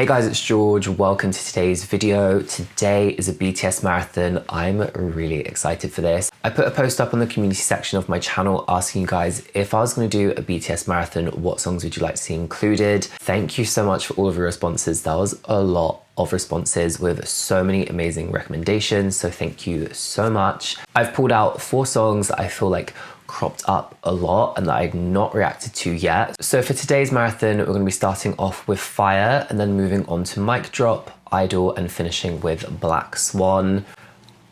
Hey guys, it's George. Welcome to today's video. Today is a BTS marathon. I'm really excited for this. I put a post up on the community section of my channel asking you guys if I was going to do a BTS marathon, what songs would you like to see included? Thank you so much for all of your responses. That was a lot of responses with so many amazing recommendations, so thank you so much. I've pulled out 4 songs that I feel like cropped up a lot and that I've not reacted to yet. So for today's marathon, we're going to be starting off with Fire and then moving on to Mic Drop, Idol, and finishing with Black Swan.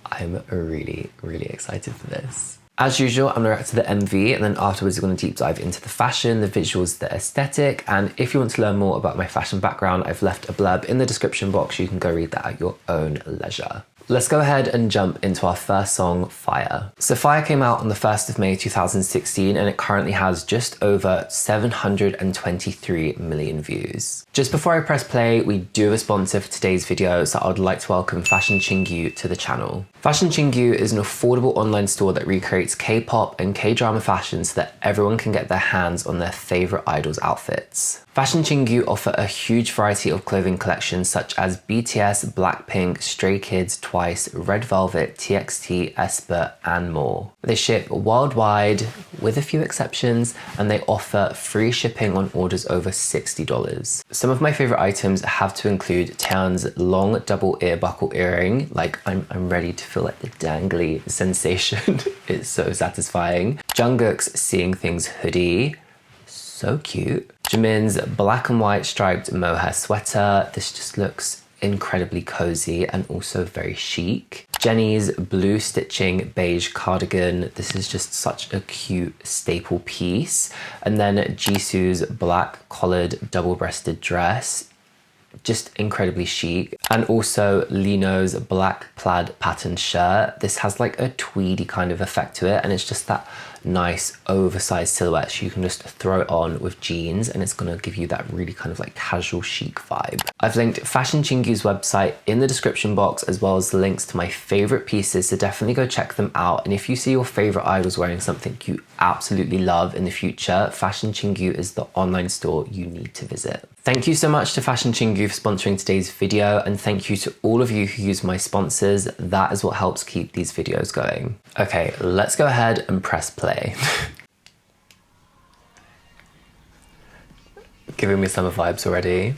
I'm really excited for this. As usual, I'm going to react to the MV and then afterwards we're going to deep dive into the fashion, the visuals, the aesthetic, and if you want to learn more about my fashion background, I've left a blurb in the description box. You can go read that at your own leisure. Let's go ahead and jump into our first song, Fire. So Fire came out on the 1st of May 2016 and it currently has just over 723 million views. Just before I press play, we do have a sponsor for today's video, so I would like to welcome Fashion Chingu to the channel. Fashion Chingu is an affordable online store that recreates K-pop and K-drama fashion so that everyone can get their hands on their favorite idols' outfits. Fashion Chingu offer a huge variety of clothing collections such as BTS, Blackpink, Stray Kids, Twice, Red Velvet, TXT, aespa, and more. They ship worldwide with a few exceptions, and they offer free shipping on orders over $60. Some of my favorite items have to include Taeyeon's long double ear buckle earring, like I'm ready to feel like the dangly sensation. It's so satisfying. Jungkook's Seeing Things hoodie, so cute. Jimin's black and white striped mohair sweater. This just looks incredibly cozy and also very chic. Jennie's blue stitching beige cardigan. This is just such a cute staple piece. And then Jisoo's black collared double-breasted dress. Just incredibly chic. And also Lino's black plaid patterned shirt. This has like a tweedy kind of effect to it, and it's just that nice oversized silhouette, so you can just throw it on with jeans and it's gonna give you that really kind of like casual chic vibe. I've linked Fashion Chingu's website in the description box, as well as the links to my favorite pieces, so definitely go check them out. And if you see your favorite idols wearing something you absolutely love in the future, Fashion Chingu is the online store you need to visit. Thank you so much to Fashion Chingu for sponsoring today's video, and thank you to all of you who use my sponsors. That is what helps keep these videos going. Okay, let's go ahead and press play. Giving me summer vibes already.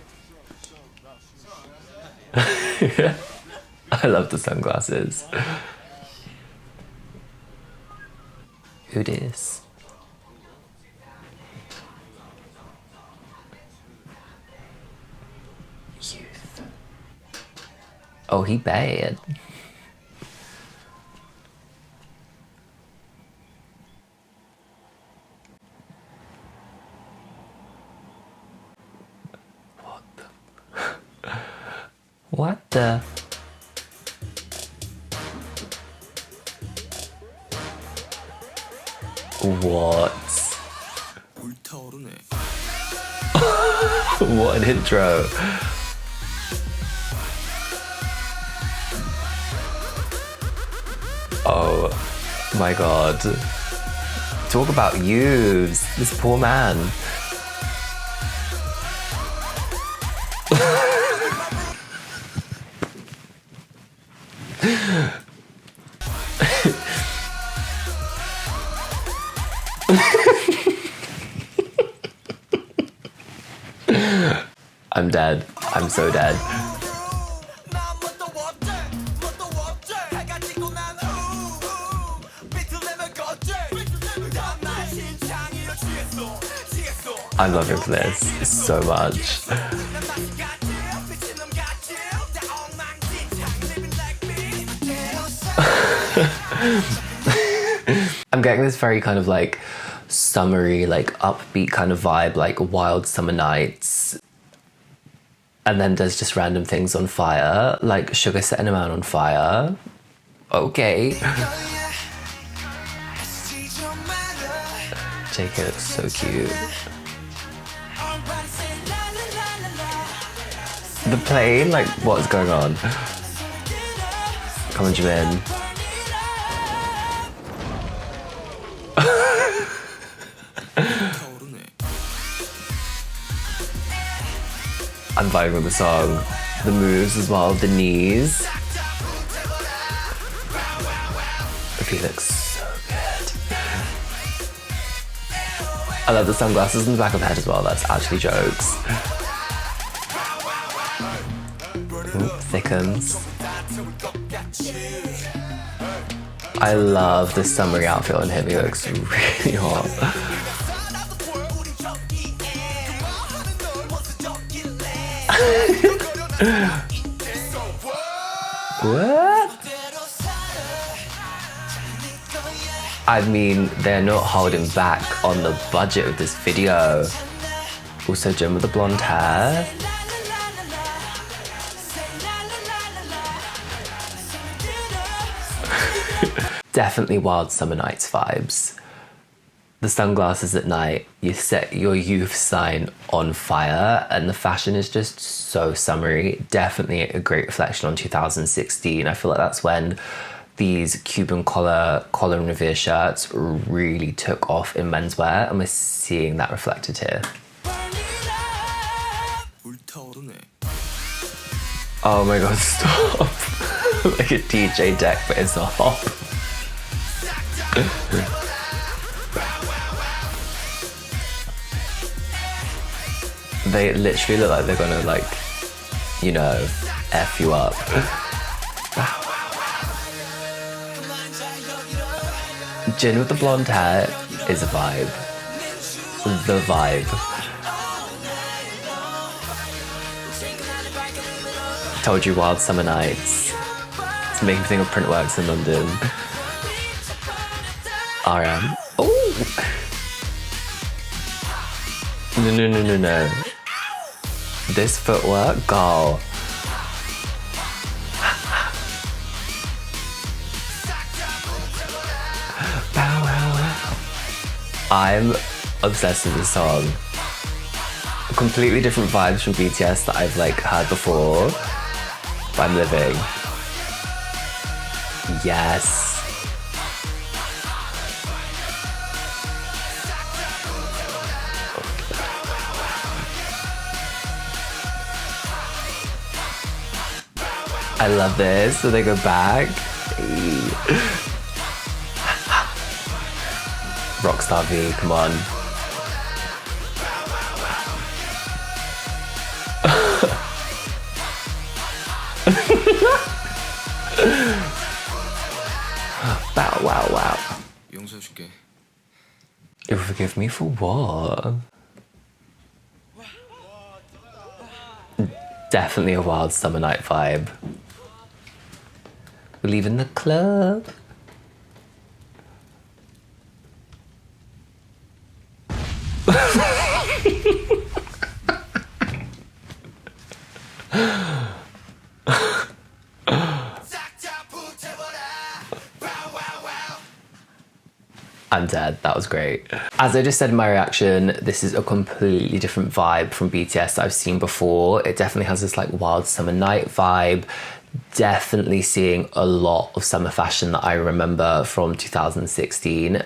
I love the sunglasses. Who dis? Youth. Oh, he bad. What the? What? What an intro. Oh my god. Talk about yous. This poor man. I'm dead. I'm so dead. I'm loving this so much. I'm getting this very kind of like summery, like upbeat kind of vibe, like wild summer nights. And then there's just random things on fire, like Sugar setting a man on fire. Okay. JK looks so cute. The plane, like what's going on? Come on, Jimin. I'm vibing with the song. The moves as well, the knees. He looks so good. I love the sunglasses in the back of the head as well. That's actually jokes. Ooh, thickens. I love the summery outfit on him. He looks really hot. What? I mean, they're not holding back on the budget of this video. Also, Jim with the blonde hair. Definitely Wild Summer Nights vibes. The sunglasses at night, you set your youth sign on fire, and the fashion is just so summery. Definitely a great reflection on 2016. I feel like that's when these Cuban collar and revere shirts really took off in menswear, and we're seeing that reflected here. Oh my god, stop. Like a DJ deck, but it's a hop. They literally look like they're gonna, like, you know, F you up. Jin with the blonde hair is a vibe. The vibe. Told you, Wild Summer Nights. It's making me think of Printworks in London. RM. Oh! No. This footwork, girl. I'm obsessed with this song. Completely different vibes from BTS that I've like heard before, but I'm living. Yes. I love this. So they go back. Rockstar V, come on. Wow. You'll forgive me for what? Definitely a Wild Summer Night vibe. We're leaving the club. I'm dead, that was great. As I just said in my reaction, this is a completely different vibe from BTS that I've seen before. It definitely has this like Wild Summer Night vibe. Definitely seeing a lot of summer fashion that I remember from 2016.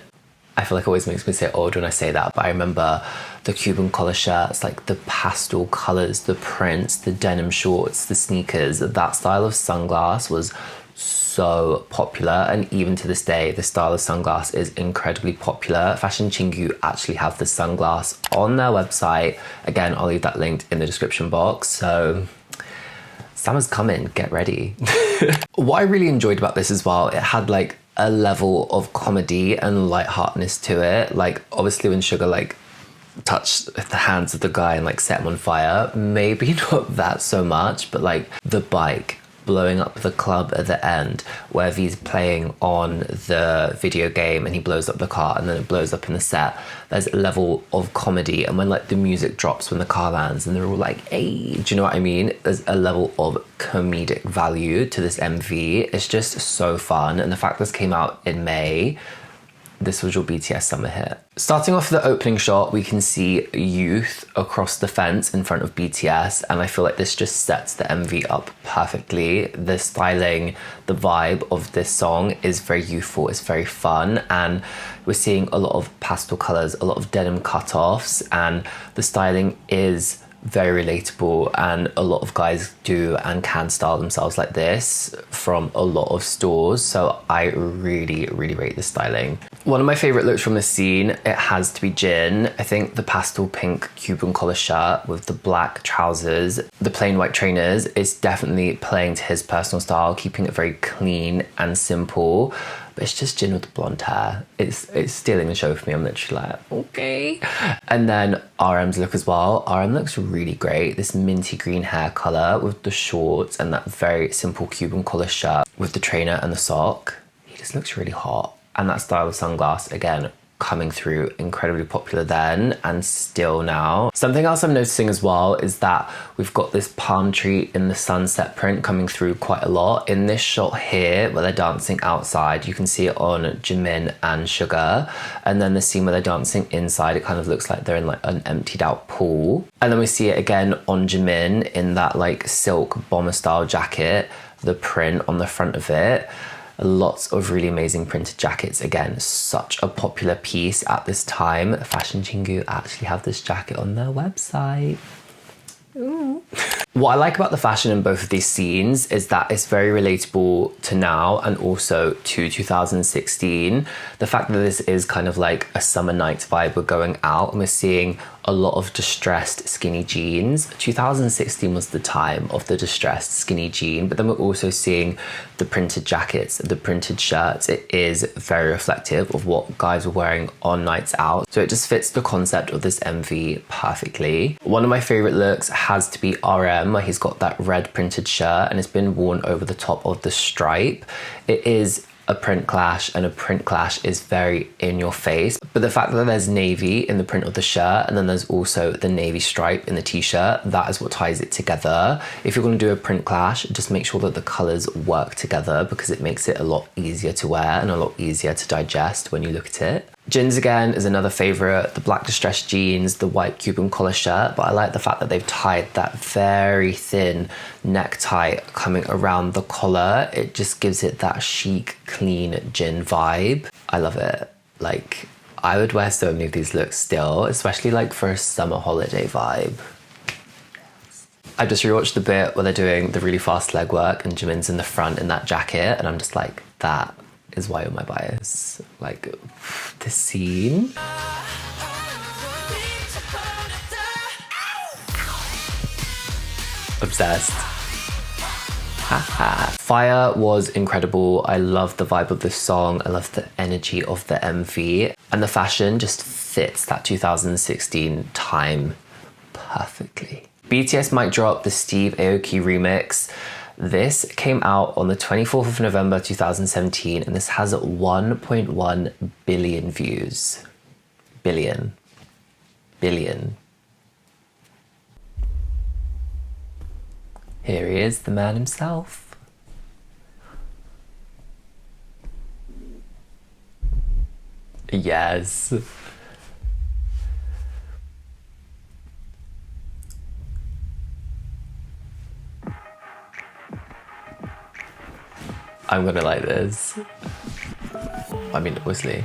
I feel like it always makes me say old when I say that, but I remember the Cuban collar shirts, like the pastel colors, the prints, the denim shorts, the sneakers. That style of sunglass was so popular, and even to this day the style of sunglass is incredibly popular. Fashion Chingu actually have the sunglass on their website. Again, I'll leave that linked in the description box. So summer's coming, get ready. What I really enjoyed about this as well, it had like a level of comedy and lightheartedness to it. Like obviously when Sugar like touched the hands of the guy and like set him on fire, maybe not that so much, but like the bike blowing up the club at the end where V's playing on the video game and he blows up the car and then it blows up in the set. There's a level of comedy, and when like the music drops when the car lands and they're all like, hey, do you know what I mean? There's a level of comedic value to this MV. It's just so fun, and the fact this came out in May, this was your BTS summer hit. Starting off the opening shot, we can see youth across the fence in front of BTS, and I feel like this just sets the MV up perfectly. The styling, the vibe of this song is very youthful, it's very fun, and we're seeing a lot of pastel colors, a lot of denim cutoffs, and the styling is very relatable, and a lot of guys do and can style themselves like this from a lot of stores, so I really rate this styling. One of my favorite looks from this scene, it has to be Jin. I think the pastel pink Cuban collar shirt with the black trousers, the plain white trainers is definitely playing to his personal style, keeping it very clean and simple. But it's just Jin with the blonde hair. It's stealing the show for me. I'm literally like, okay. And then RM's look as well. RM looks really great. This minty green hair color with the shorts and that very simple Cuban collar shirt with the trainer and the sock. He just looks really hot. And that style of sunglass, again, coming through, incredibly popular then and still now. Something else I'm noticing as well is that we've got this palm tree in the sunset print coming through quite a lot. In this shot here where they're dancing outside, you can see it on Jimin and Sugar, and then the scene where they're dancing inside, it kind of looks like they're in like an emptied out pool. And then we see it again on Jimin in that like silk bomber style jacket, the print on the front of it. Lots of really amazing printed jackets. Again, such a popular piece at this time. Fashion Chingu actually have this jacket on their website. Ooh. What I like about the fashion in both of these scenes is that it's very relatable to now and also to 2016. The fact that this is kind of like a summer night vibe, we're going out and we're seeing a lot of distressed skinny jeans. 2016 was the time of the distressed skinny jean, but then we're also seeing the printed jackets, the printed shirts. It is very reflective of what guys were wearing on nights out. So it just fits the concept of this MV perfectly. One of my favorite looks has to be RM, where he's got that red printed shirt and it's been worn over the top of the stripe. It is a print clash, and a print clash is very in your face, but the fact that there's navy in the print of the shirt and then there's also the navy stripe in the t-shirt, that is what ties it together. If you're going to do a print clash, just make sure that the colors work together because it makes it a lot easier to wear and a lot easier to digest when you look at it. Jin's again is another favorite, the black distressed jeans, the white Cuban collar shirt, but I like the fact that they've tied that very thin necktie coming around the collar. It just gives it that chic, clean Jin vibe. I love it. Like, I would wear so many of these looks still, especially like for a summer holiday vibe. I just rewatched the bit where they're doing the really fast leg work and Jimin's in the front in that jacket, and I'm just like, that is why you're my bias. Like, this scene. Obsessed. Fire was incredible. I love the vibe of this song. I love the energy of the MV, and the fashion just fits that 2016 time perfectly. BTS Mic Drop, the Steve Aoki remix. This came out on the 24th of November 2017, and this has 1.1 billion views. Billion. Here he is, the man himself. Yes. I'm gonna like this. I mean, obviously.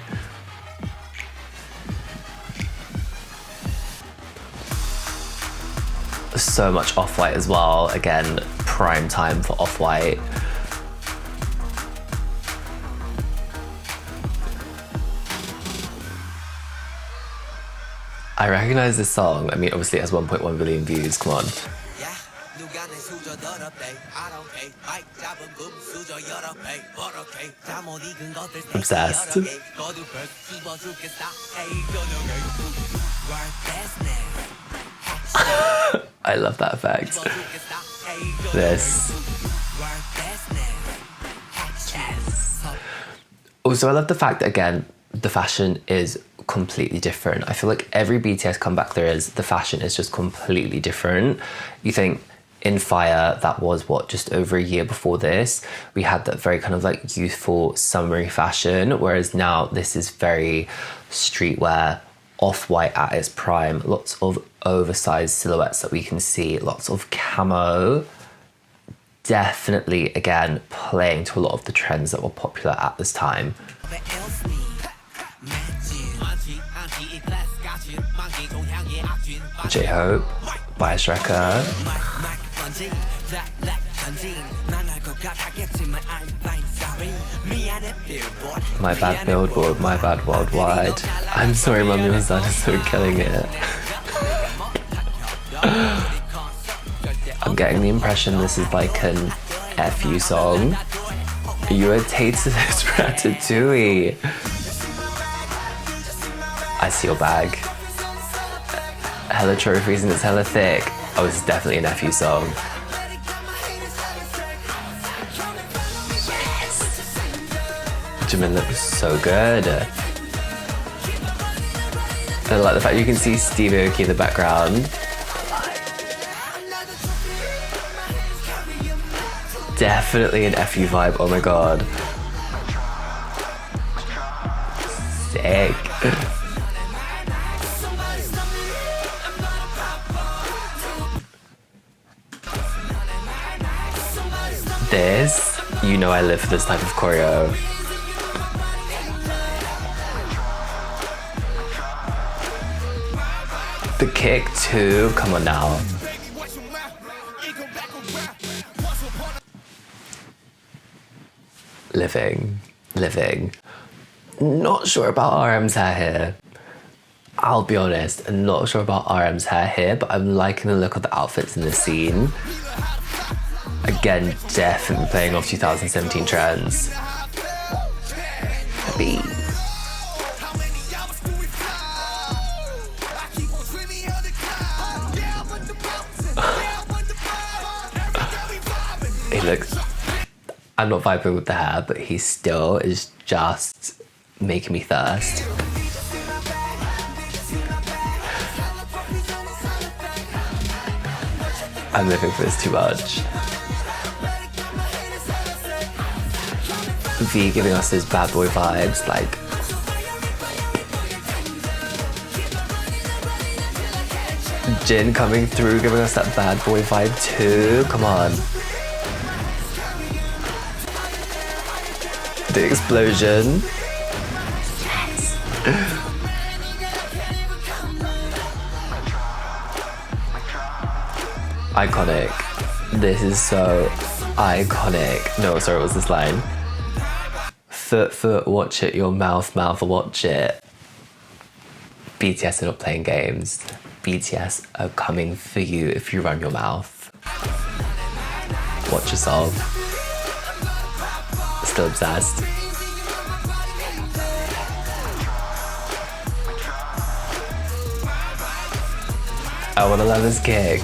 So much Off-White as well. Again, prime time for Off-White. I recognize this song. I mean, obviously it has 1.1 billion views, come on. Obsessed. I love that effect. This. Yes. Also, I love the fact that, again, the fashion is completely different. I feel like every BTS comeback there is, the fashion is just completely different. You think in Fire, that was what, just over a year before this, we had that very kind of like youthful summery fashion, whereas now this is very streetwear, Off-White at its prime, lots of oversized silhouettes that we can see, lots of camo. Definitely, again, playing to a lot of the trends that were popular at this time. J-Hope, by Shreka. My bad billboard, my bad worldwide. I'm sorry, Mummy was so killing it. I'm getting the impression this is like an FU song. You a taste of this ratatouille. I see your bag. Hella trophies and it's hella thick. Oh, this is definitely an FU song. Jimin looks so good. I like the fact you can see Steve Aoki in the background. Definitely an FU vibe, oh my god. Sick. This, you know I live for this type of choreo. The kick too, come on now. Living. Not sure about RM's hair here. I'll be honest, I'm not sure about RM's hair here, but I'm liking the look of the outfits in this scene. Again, definitely playing off 2017 trends. B. He looks... I'm not vibing with the hair, but he still is just making me thirst. I'm living for this too much. V giving us those bad boy vibes, like... Jin coming through, giving us that bad boy vibe too, come on. The explosion. Yes. Iconic. This is so iconic. No, sorry, what was this line? Foot, watch it, your mouth, watch it. BTS are not playing games. BTS are coming for you if you run your mouth. Watch yourself. Still obsessed. I wanna love this kick.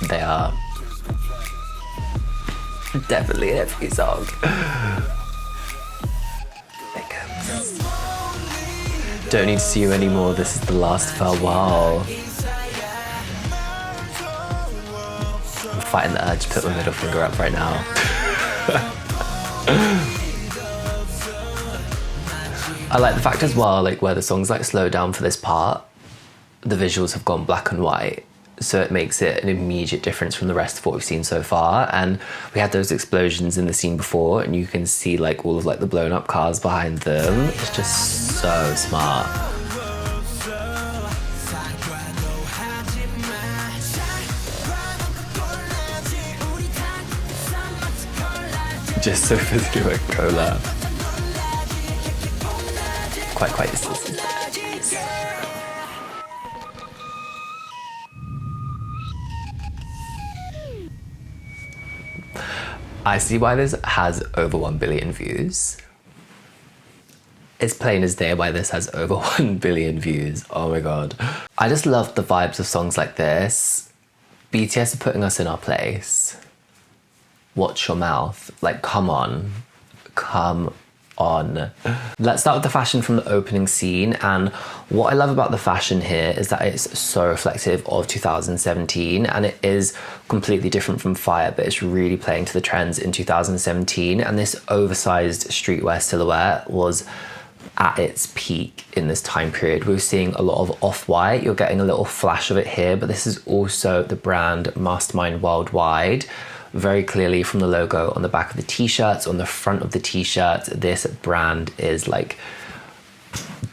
They are definitely an every song. Don't need to see you anymore, this is the last farewell. I'm fighting the urge to put my middle finger up right now. I like the fact as well, like where the songs like slow down for this part, the visuals have gone black and white. So it makes it an immediate difference from the rest of what we've seen so far. And we had those explosions in the scene before and you can see like all of like the blown up cars behind them. It's just so smart. Just so physically like cola. Quite this is I see why this has over 1 billion views. It's plain as day why this has over 1 billion views. Oh my god. I just love the vibes of songs like this. BTS are putting us in our place. Watch your mouth. Like, come on. Come on. Let's start with the fashion from the opening scene, and what I love about the fashion here is that it's so reflective of 2017 and it is completely different from Fire, but it's really playing to the trends in 2017, and this oversized streetwear silhouette was at its peak in this time period. We were seeing a lot of off-white, you're getting a little flash of it here, but this is also the brand Mastermind Worldwide. Very clearly from the logo on the back of the t-shirts, on the front of the t-shirts, this brand is like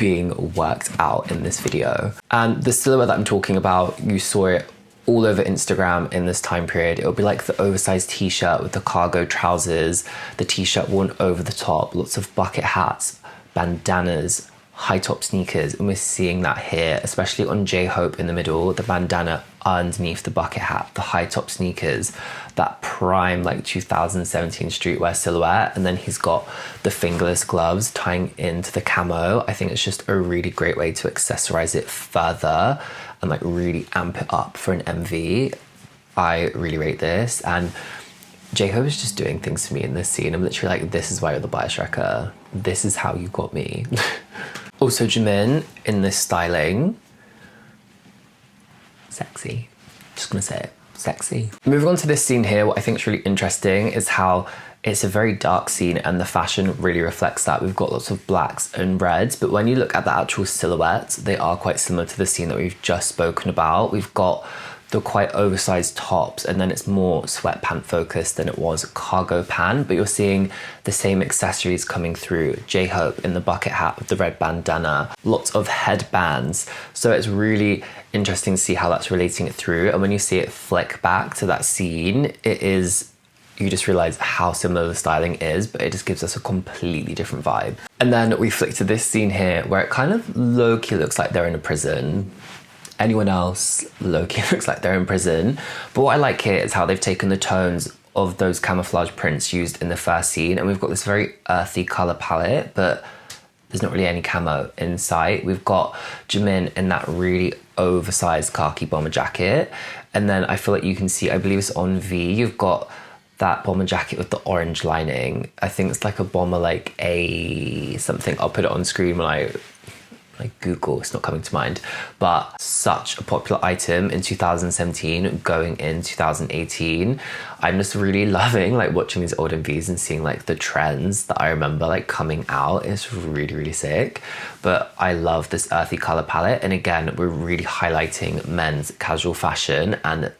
being worked out in this video. And the silhouette that I'm talking about, you saw it all over Instagram in this time period. It'll be like the oversized t-shirt with the cargo trousers, the t-shirt worn over the top, lots of bucket hats, bandanas, high top sneakers, and we're seeing that here, especially on J-Hope in the middle, the bandana underneath the bucket hat, the high top sneakers, that prime like 2017 streetwear silhouette, and then he's got the fingerless gloves tying into the camo. I think it's just a really great way to accessorize it further and like really amp it up for an MV. I really rate this, and J-Hope is just doing things for me in this scene. I'm literally like, this is why you're the bias wrecker. This is how you got me. Also, Jimin in this styling, sexy. Just gonna say it, sexy. Moving on to this scene here, what I think is really interesting is how it's a very dark scene and the fashion really reflects that. We've got lots of blacks and reds, but when you look at the actual silhouettes, they are quite similar to the scene that we've just spoken about. We've got the quite oversized tops, and then it's more sweatpant focused than it was cargo pant, but you're seeing the same accessories coming through. J-Hope in the bucket hat with the red bandana, lots of headbands. So it's really interesting to see how that's relating it through. And when you see it flick back to that scene, it is, you just realize how similar the styling is, but it just gives us a completely different vibe. And then we flick to this scene here where it kind of low-key looks like they're in a prison. Anyone else, low-key looks like they're in prison. But what I like here is how they've taken the tones of those camouflage prints used in the first scene, and we've got this very earthy color palette, but there's not really any camo in sight. We've got Jimin in that really oversized khaki bomber jacket, and then I feel like you can see, I believe it's on V, you've got that bomber jacket with the orange lining. I think it's like a bomber, like a something. I'll put it on screen when I Google, it's not coming to mind, but such a popular item in 2017 going in 2018. I'm just really loving like watching these old MVs and seeing like the trends that I remember like coming out. It's really, really sick. But I love this earthy color palette, and again, we're really highlighting men's casual fashion and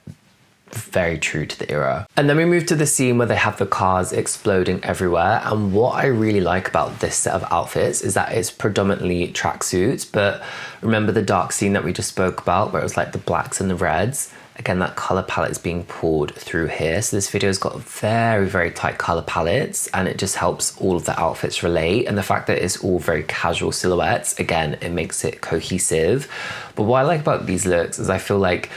very true to the era. And then we move to the scene where they have the cars exploding everywhere, and what I really like about this set of outfits is that it's predominantly tracksuits, but remember the dark scene that we just spoke about where it was like the blacks and the reds? Again, that color palette is being pulled through here. So this video's got very, very tight color palettes, and it just helps all of the outfits relate. And the fact that it's all very casual silhouettes, again, it makes it cohesive. But what I like about these looks is I feel like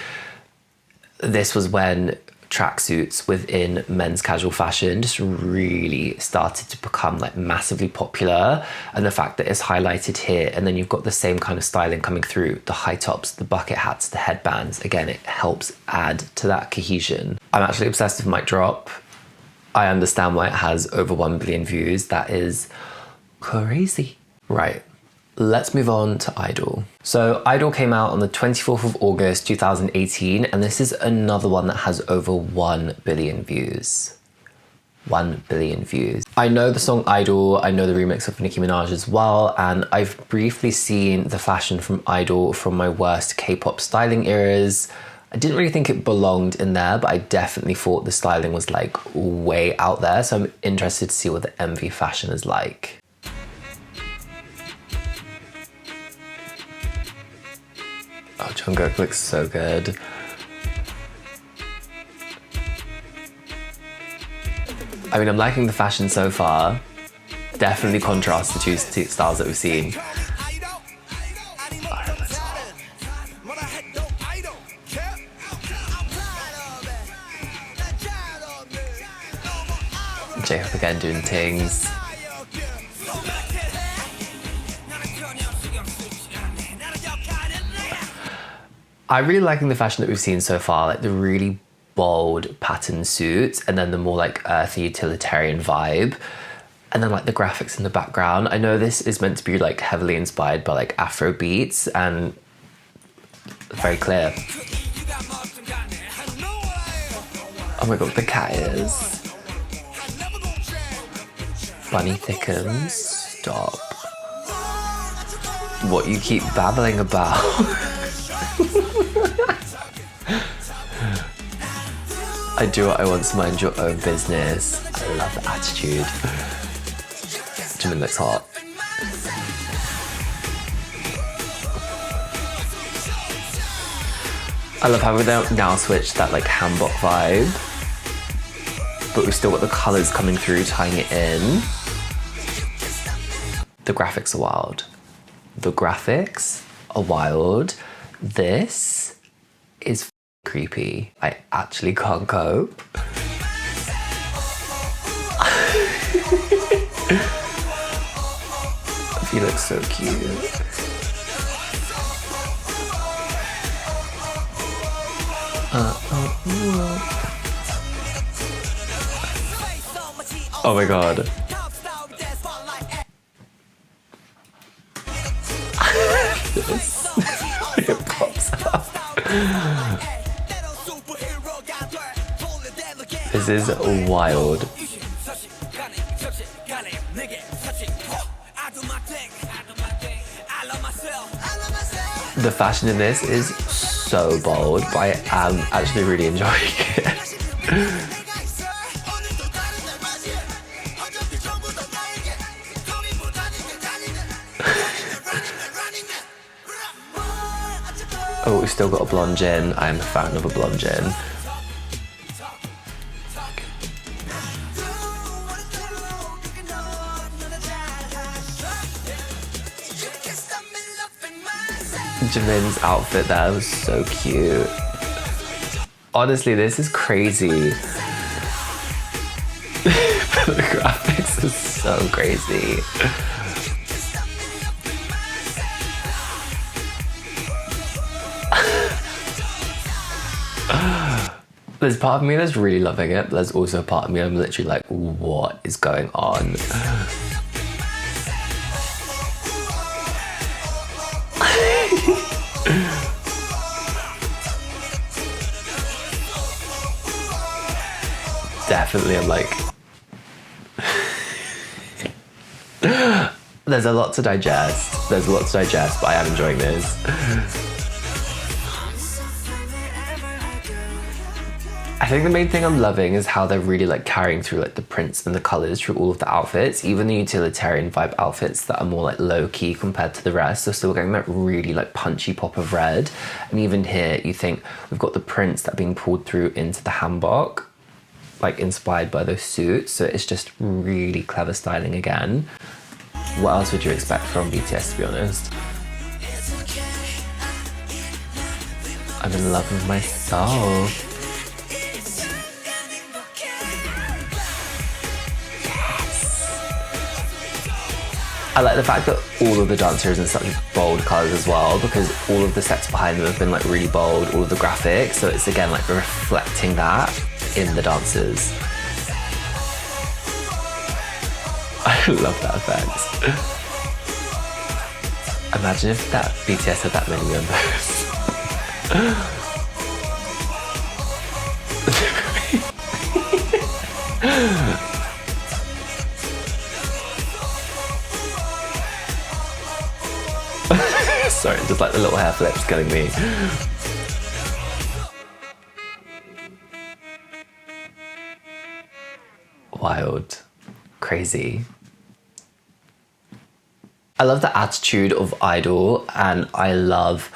this was when tracksuits within men's casual fashion just really started to become like massively popular, and the fact that it's highlighted here, and then you've got the same kind of styling coming through, the high tops, the bucket hats, the headbands, again, it helps add to that cohesion. I'm actually obsessed with Mic Drop. I understand why it has over 1 billion views. That is crazy. Right. Let's move on to Idol. So Idol came out on the 24th of August 2018, and this is another one that has over 1 billion views. 1 billion views. I know the song Idol, I know the remix of Nicki Minaj as well, and I've briefly seen the fashion from Idol from my worst K-pop styling eras. I didn't really think it belonged in there, but I definitely thought the styling was like way out there, so I'm interested to see what the MV fashion is like. Oh, Jungkook looks so good. I mean, I'm liking the fashion so far. Definitely contrasts the two styles that we've seen. J-Hope again doing things. I'm really liking the fashion that we've seen so far, like the really bold pattern suits, and then the more like earthy utilitarian vibe, and then like the graphics in the background. I know this is meant to be like heavily inspired by like Afro beats, and very clear. Oh my god, the cat is. Bunny thickens. Stop. What you keep babbling about. I do what I want to mind your own business. I love the attitude. Jimin looks hot. I love how we've now switched that like hanbok vibe, but we've still got the colors coming through, tying it in. The graphics are wild. The graphics are wild. This is creepy. I actually can't cope. He looks so cute. Oh my god. It pops up. This is wild. The fashion in this is so bold, but I am actually really enjoying it. Oh, we've still got a blonde gin. I am a fan of a blonde gin. Jimin's outfit there was so cute. Honestly, this is crazy. The graphics is so crazy. There's part of me that's really loving it, but there's also a part of me I'm literally like, what is going on? Definitely, I'm like... There's a lot to digest. There's a lot to digest, but I am enjoying this. I think the main thing I'm loving is how they're really like carrying through like the prints and the colors through all of the outfits. Even the utilitarian vibe outfits that are more like low-key compared to the rest, they're still getting that really like punchy pop of red. And even here, you think we've got the prints that are being pulled through into the hanbok, like inspired by those suits. So it's just really clever styling again. What else would you expect from BTS, to be honest? I'm in love with myself. I like the fact that all of the dancers are in such bold colours as well, because all of the sets behind them have been like really bold, all of the graphics, so it's again like reflecting that in the dancers. I love that effect. Imagine if that BTS had that many members. Sorry, just like the little hair flips killing me. Wild. Crazy. I love the attitude of Idol, and I love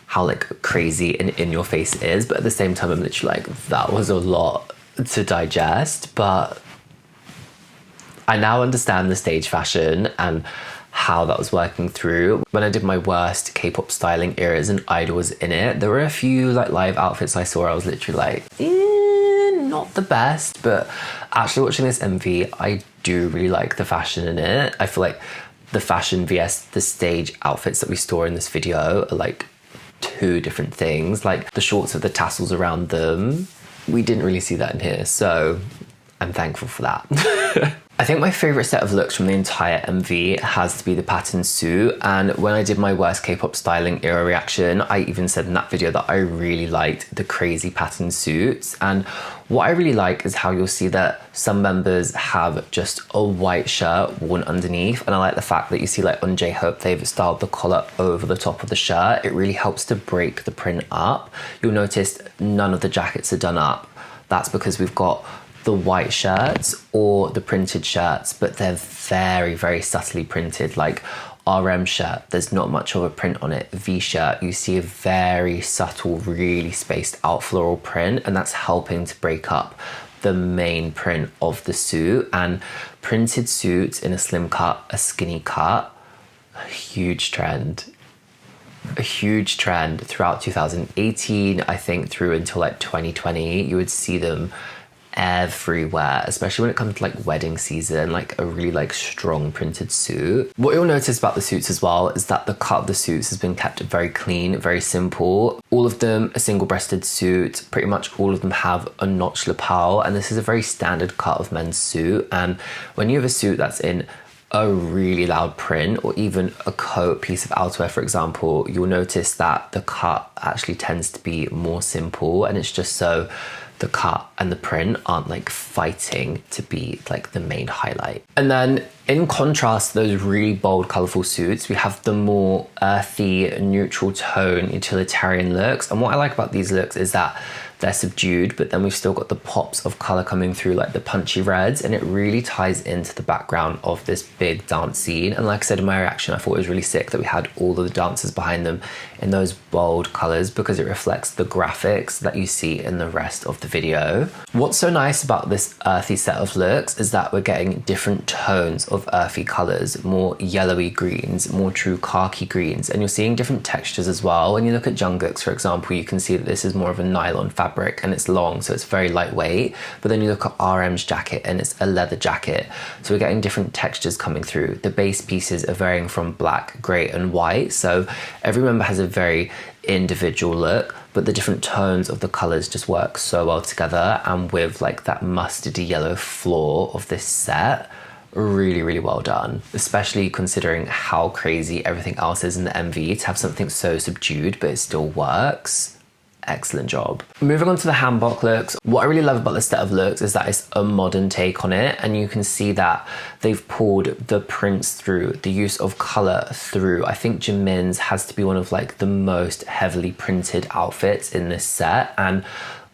how like crazy and in your face it is, but at the same time I'm literally like, that was a lot to digest, but I now understand the stage fashion and how that was working through. When I did my worst K-pop styling eras and Idol was in it, there were a few like live outfits I saw, I was literally like, not the best, but actually watching this MV, I do really like the fashion in it. I feel like the fashion vs the stage outfits that we saw in this video are like two different things. Like the shorts with the tassels around them, we didn't really see that in here, so I'm thankful for that. I think my favourite set of looks from the entire MV has to be the pattern suit, and when I did my worst K-pop styling era reaction, I even said in that video that I really liked the crazy pattern suits. And what I really like is how you'll see that some members have just a white shirt worn underneath, and I like the fact that you see like on J-Hope they've styled the collar over the top of the shirt. It really helps to break the print up. You'll notice none of the jackets are done up. That's because we've got the white shirts or the printed shirts, but they're very, very subtly printed. Like RM shirt, there's not much of a print on it. V shirt, you see a very subtle, really spaced out floral print, and that's helping to break up the main print of the suit. And printed suits in a slim cut, a skinny cut, a huge trend. A huge trend throughout 2018, I think through until like 2020, you would see them everywhere, especially when it comes to like wedding season, like a really like strong printed suit. What you'll notice about the suits as well is that the cut of the suits has been kept very clean, very simple. All of them a single-breasted suit, pretty much all of them have a notch lapel, and this is a very standard cut of men's suit. And when you have a suit that's in a really loud print, or even a coat piece of outerwear, for example, you'll notice that the cut actually tends to be more simple, and it's just so the cut and the print aren't like fighting to be like the main highlight. And then in contrast to those really bold, colorful suits, we have the more earthy, neutral tone, utilitarian looks. And what I like about these looks is that they're subdued, but then we've still got the pops of color coming through, like the punchy reds, and it really ties into the background of this big dance scene. And like I said in my reaction, I thought it was really sick that we had all of the dancers behind them in those bold colors, because it reflects the graphics that you see in the rest of the video. What's so nice about this earthy set of looks is that we're getting different tones of earthy colors, more yellowy greens, more true khaki greens, and you're seeing different textures as well. When you look at Jungkook's, for example, you can see that this is more of a nylon fabric and it's long, so it's very lightweight. But then you look at RM's jacket and it's a leather jacket, so we're getting different textures coming through. The base pieces are varying from black, grey and white, so every member has a very individual look, but the different tones of the colors just work so well together. And with like that mustardy yellow floor of this set, really, really well done, especially considering how crazy everything else is in the MV. To have something so subdued but it still works, excellent job. Moving on to the hanbok looks, what I really love about this set of looks is that it's a modern take on it, and you can see that they've pulled the prints through, the use of color through. I think Jimin's has to be one of like the most heavily printed outfits in this set, and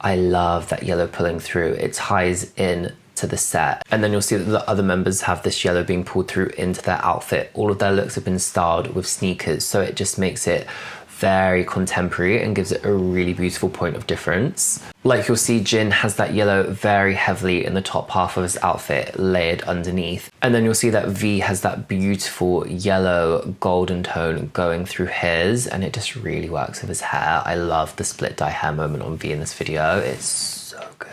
I love that yellow pulling through. It ties in to the set, and then you'll see that the other members have this yellow being pulled through into their outfit. All of their looks have been styled with sneakers, so it just makes it very contemporary and gives it a really beautiful point of difference. Like you'll see, Jin has that yellow very heavily in the top half of his outfit, layered underneath. And then you'll see that V has that beautiful yellow golden tone going through his, and it just really works with his hair. I love the split dye hair moment on V in this video. It's so good.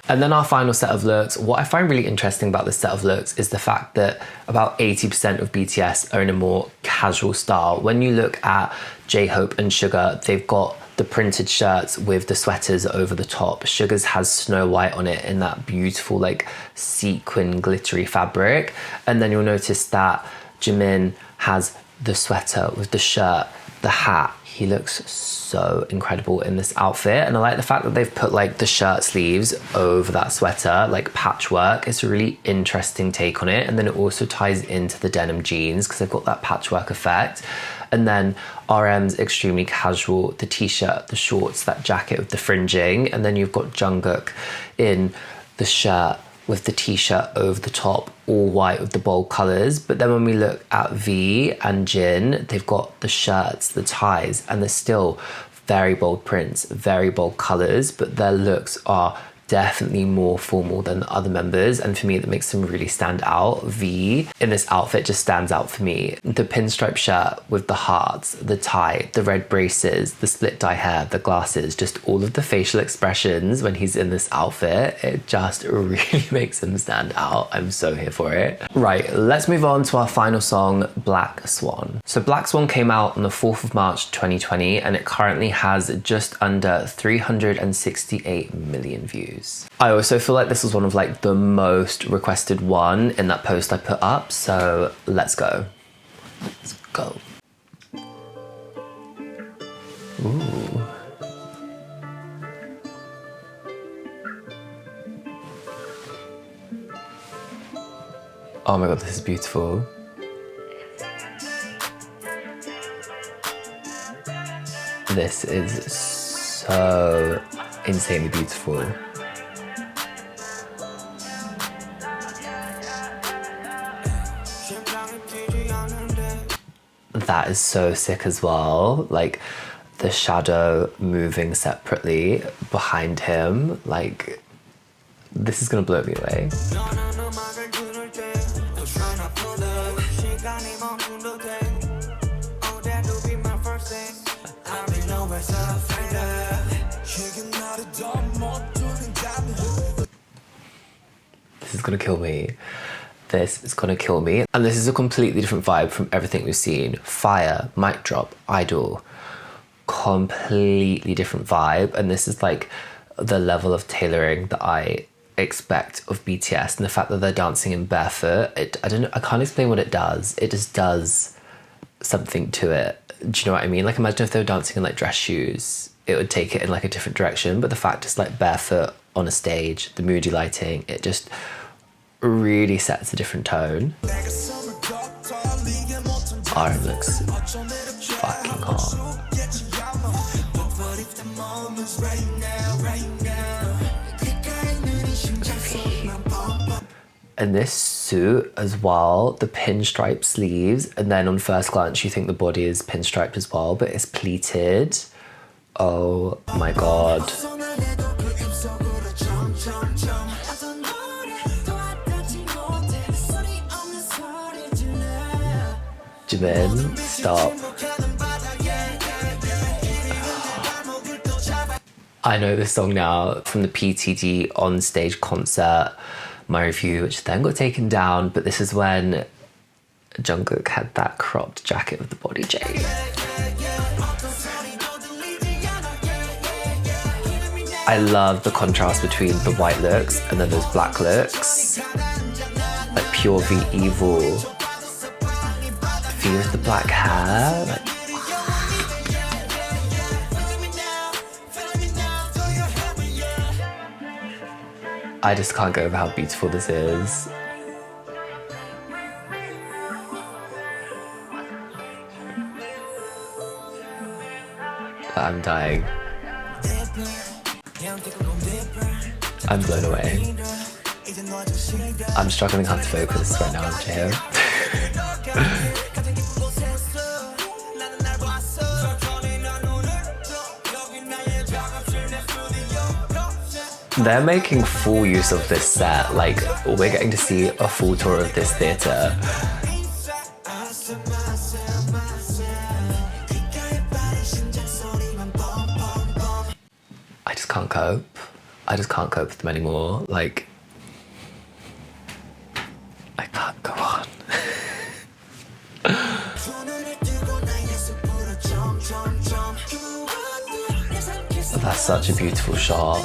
And then our final set of looks, what I find really interesting about this set of looks is the fact that about 80% of BTS are in a more casual style. When you look at J-Hope and Sugar, they've got the printed shirts with the sweaters over the top. Sugar's has Snow White on it in that beautiful like sequin glittery fabric. And then you'll notice that Jimin has the sweater with the shirt, the hat. He looks so incredible in this outfit, and I like the fact that they've put like the shirt sleeves over that sweater, like patchwork. It's a really interesting take on it, and then it also ties into the denim jeans because they've got that patchwork effect. And then RM's extremely casual, the t-shirt, the shorts, that jacket with the fringing, and then you've got Jungkook in the shirt with the t-shirt over the top, all white with the bold colors. But then when we look at V and Jin, they've got the shirts, the ties, and they're still very bold prints, very bold colors, but their looks are definitely more formal than the other members, and for me that makes them really stand out. V in this outfit just stands out for me. The pinstripe shirt with the hearts, the tie, the red braces, the split dye hair, the glasses, just all of the facial expressions when he's in this outfit, it just really makes him stand out. I'm so here for it. Right, let's move on to our final song, Black Swan. So Black Swan came out on the 4th of March 2020, and it currently has just under 368 million views. I also feel like this was one of like the most requested one in that post I put up, so let's go. Let's go. Ooh. Oh my god, this is beautiful. This is so insanely beautiful. that is so sick as well. Like the shadow moving separately behind him, like this is gonna blow me away. This is gonna kill me. This is gonna kill me. And this is a completely different vibe from everything we've seen. Fire, mic drop, idol. Completely different vibe. And this is like the level of tailoring that I expect of BTS, and the fact that they're dancing in barefoot, I can't explain what it does. It just does something to it. Do you know what I mean? Like imagine if they were dancing in like dress shoes, it would take it in like a different direction, but the fact it's like barefoot on a stage, the moody lighting, it just really sets a different tone. RM looks fucking hot. And this suit as well, the pinstripe sleeves, and then on first glance you think the body is pinstriped as well, but it's pleated. Oh my god. Jimin, stop. I know this song now from the PTD on stage concert, my review, which then got taken down, but this is when Jungkook had that cropped jacket with the body chain. I love the contrast between the white looks and then those black looks. Like pure V evil. V with the black hair. Like, I just can't get over how beautiful this is. I'm dying. I'm blown away. I'm struggling hard to focus right now, Jay. They're making full use of this set. Like, we're getting to see a full tour of this theatre. I just can't cope. I just can't cope with them anymore. Like, I can't go on. That's such a beautiful shot.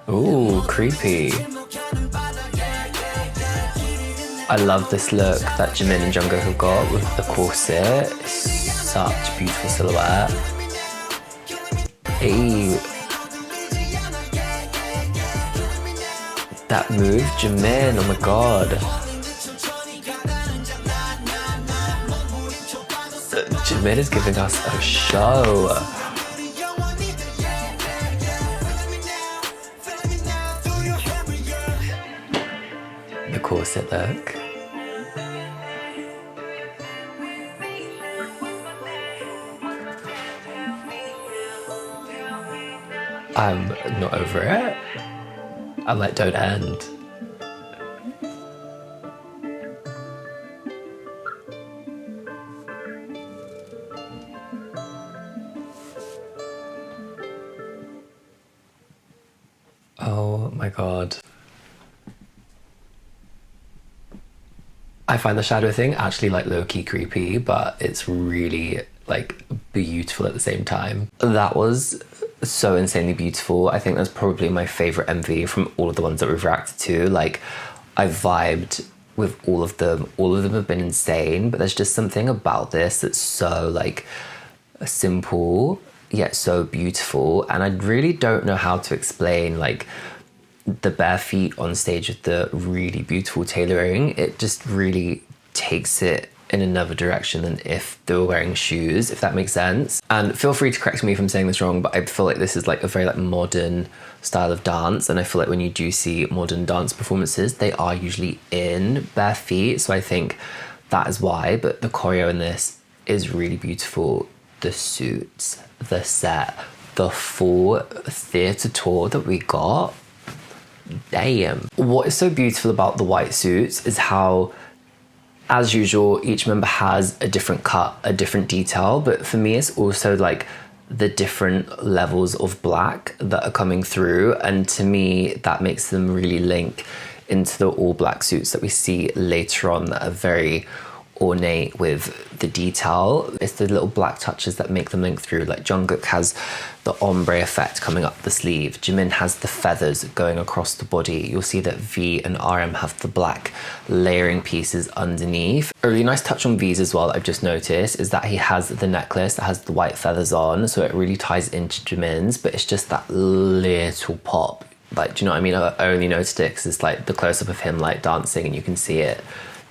Ooh, creepy. I love this look that Jimin and Jungkook have got with the corset. It's such a beautiful silhouette. Hey. That move, Jimin, oh my god. Jimin is giving us a show. The corset look. I'm not over it. I'm like, don't end. Oh my god. I find the shadow thing actually like low-key creepy, but it's really like beautiful at the same time. That was so insanely beautiful. I think that's probably my favorite MV from all of the ones that we've reacted to. Like, I vibed with all of them. All of them have been insane, but there's just something about this that's so like simple yet so beautiful, and I really don't know how to explain like the bare feet on stage with the really beautiful tailoring. It just really takes it in another direction than if they were wearing shoes, if that makes sense. And feel free to correct me if I'm saying this wrong, but I feel like this is like a very like modern style of dance, and I feel like when you do see modern dance performances, they are usually in bare feet, so I think that is why, but the choreo in this is really beautiful. The suits, the set, the full theatre tour that we got, damn. What is so beautiful about the white suits is how, as usual, each member has a different cut, a different detail, but for me it's also like the different levels of black that are coming through, and to me that makes them really link into the all black suits that we see later on that are very ornate with the detail. It's the little black touches that make them link through. Like Jungkook has the ombre effect coming up the sleeve, Jimin has the feathers going across the body. You'll see that V and RM have the black layering pieces underneath. A really nice touch on V's as well I've just noticed is that he has the necklace that has the white feathers on, so it really ties into Jimin's, but it's just that little pop. Like, do you know what I mean? I only noticed it because it's like the close-up of him like dancing and you can see it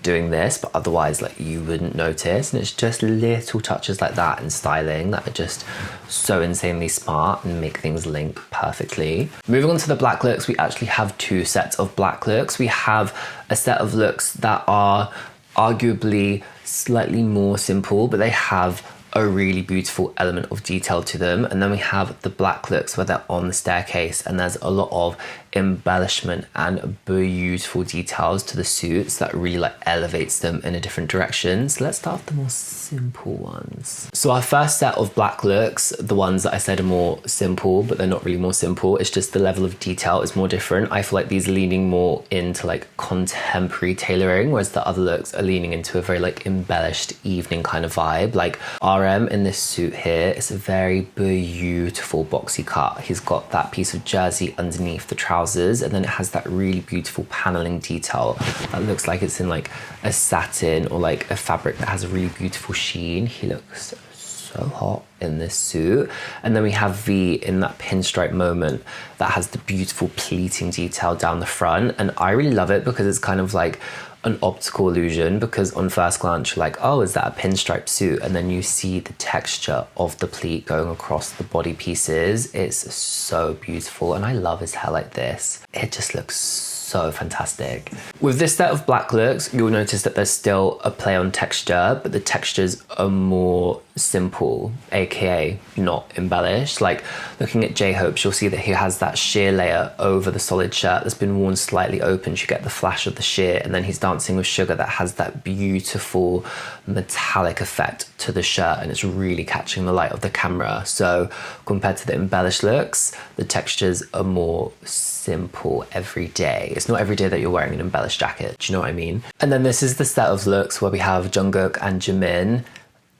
doing this, but otherwise like you wouldn't notice, and it's just little touches like that in styling that are just so insanely smart and make things link perfectly. Moving on to the black looks, we actually have two sets of black looks. We have a set of looks that are arguably slightly more simple, but they have a really beautiful element of detail to them. And then we have the black looks where they're on the staircase and there's a lot of embellishment and beautiful details to the suits that really like elevates them in a different direction. So let's start with the more simple ones. So our first set of black looks, the ones that I said are more simple, but they're not really more simple, it's just the level of detail is more different. I feel like these are leaning more into like contemporary tailoring, whereas the other looks are leaning into a very like embellished evening kind of vibe. Like RM in this suit here, it's a very beautiful boxy cut. He's got that piece of jersey underneath the trousers, and then it has that really beautiful paneling detail that looks like it's in like a satin or like a fabric that has a really beautiful sheen. He looks so hot in this suit. And then we have V in that pinstripe moment that has the beautiful pleating detail down the front, and I really love it because it's kind of like an optical illusion, because on first glance you're like, oh, is that a pinstripe suit? And then you see the texture of the pleat going across the body pieces. It's so beautiful, and I love his hair like this. It just looks so fantastic. With this set of black looks, you'll notice that there's still a play on texture, but the textures are more simple, aka not embellished. Like looking at J-Hope's, you'll see that he has that sheer layer over the solid shirt that's been worn slightly open. You get the flash of the sheer, and then he's dancing with Sugar that has that beautiful metallic effect to the shirt, and it's really catching the light of the camera. So compared to the embellished looks, the textures are more simple every day. It's not every day that you're wearing an embellished jacket, do you know what I mean? And then this is the set of looks where we have Jungkook and Jimin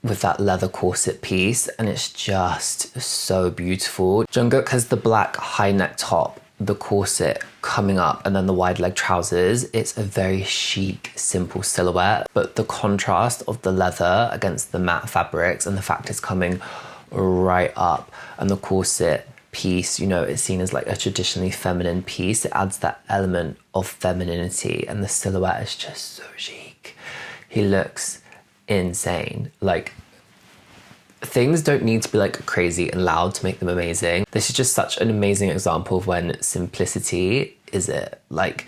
with that leather corset piece, and it's just so beautiful. Jungkook has the black high neck top, the corset coming up, and then the wide leg trousers. It's a very chic, simple silhouette, but the contrast of the leather against the matte fabrics and the fact it's coming right up, and the corset piece, you know, it's seen as like a traditionally feminine piece. It adds that element of femininity, and the silhouette is just so chic. He looks insane. Like, things don't need to be like crazy and loud to make them amazing. This is just such an amazing example of when simplicity is it. Like,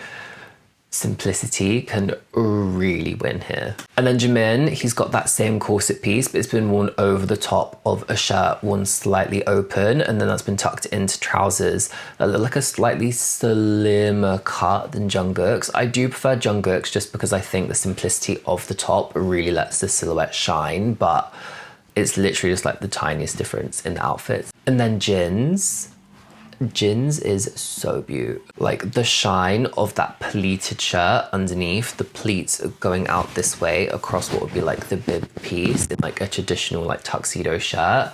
simplicity can really win here. And then Jimin, he's got that same corset piece, but it's been worn over the top of a shirt worn slightly open, and then that's been tucked into trousers that look like a slightly slimmer cut than Jungkook's. I do prefer Jungkook's just because I think the simplicity of the top really lets the silhouette shine, but it's literally just like the tiniest difference in the outfits. And then Jin's is so beautiful. Like the shine of that pleated shirt underneath, the pleats going out this way across what would be like the bib piece in like a traditional like tuxedo shirt,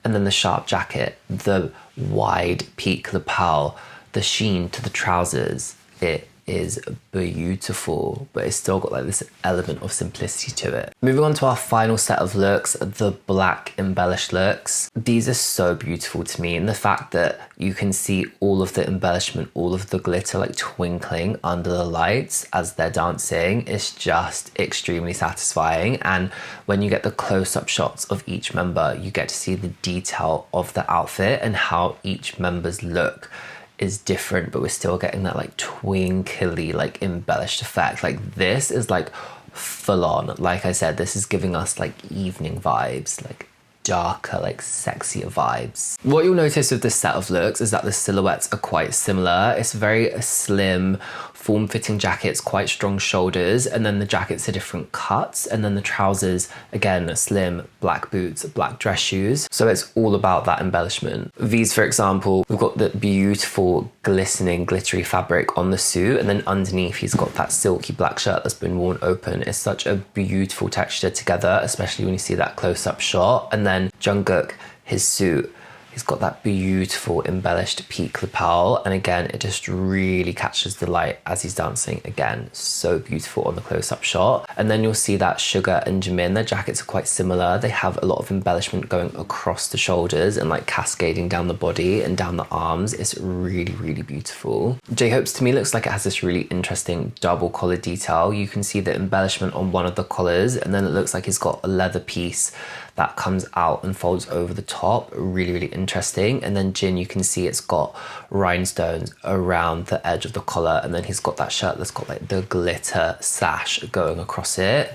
and then the sharp jacket, the wide peak lapel, the sheen to the trousers. It is beautiful, but it's still got like this element of simplicity to it. Moving on to our final set of looks, the black embellished looks. These are so beautiful to me, and the fact that you can see all of the embellishment, all of the glitter like twinkling under the lights as they're dancing is just extremely satisfying. And when you get the close-up shots of each member, you get to see the detail of the outfit and how each member's look is different, but we're still getting that like twinkly, like embellished effect. Like this is like full on. Like I said, this is giving us like evening vibes, like darker, like sexier vibes. What you'll notice with this set of looks is that the silhouettes are quite similar. It's very slim, form-fitting jackets, quite strong shoulders, and then the jackets are different cuts, and then the trousers, again, slim, black boots, black dress shoes. So it's all about that embellishment. These, for example, we've got the beautiful glistening, glittery fabric on the suit, and then underneath he's got that silky black shirt that's been worn open. It's such a beautiful texture together, especially when you see that close-up shot. And then Jungkook, his suit, he's got that beautiful embellished peak lapel, and again it just really catches the light as he's dancing. Again, so beautiful on the close-up shot. And then you'll see that Sugar and Jimin, their jackets are quite similar. They have a lot of embellishment going across the shoulders and like cascading down the body and down the arms. It's really, really beautiful. J-Hope's to me looks like it has this really interesting double collar detail. You can see the embellishment on one of the collars, and then it looks like he's got a leather piece that comes out and folds over the top. Really, really interesting. And then Jin, you can see it's got rhinestones around the edge of the collar, and then he's got that shirt that's got like the glitter sash going across it.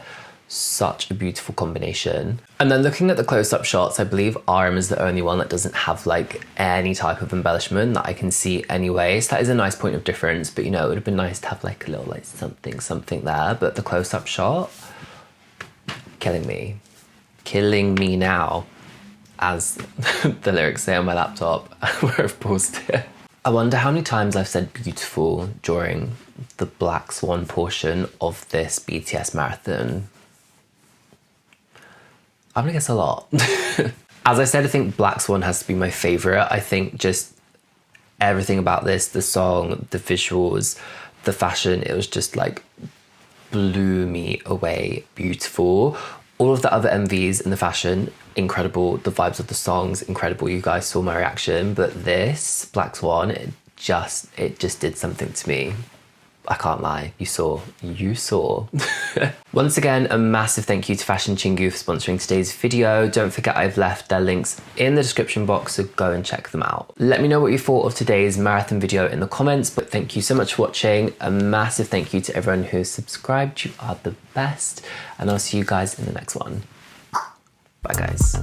Such a beautiful combination. And then looking at the close-up shots, I believe RM is the only one that doesn't have like any type of embellishment that I can see anyway. So that is a nice point of difference, but you know, it would have been nice to have like a little like something there. But the close-up shot, killing me now, as the lyrics say on my laptop where I've paused it. I wonder how many times I've said beautiful during the Black Swan portion of this BTS marathon. I'm gonna guess a lot. As I said, I think Black Swan has to be my favorite. I think just everything about this, the song, the visuals, the fashion, it was just like blew me away, beautiful. All of the other MVs in the fashion, incredible. The vibes of the songs, incredible. You guys saw my reaction, but this Black Swan, it just did something to me. I can't lie, you saw. Once again, a massive thank you to Fashion Chingu for sponsoring today's video. Don't forget I've left their links in the description box, so go and check them out. Let me know what you thought of today's marathon video in the comments, but thank you so much for watching. A massive thank you to everyone who's subscribed. You are the best, and I'll see you guys in the next one. Bye guys.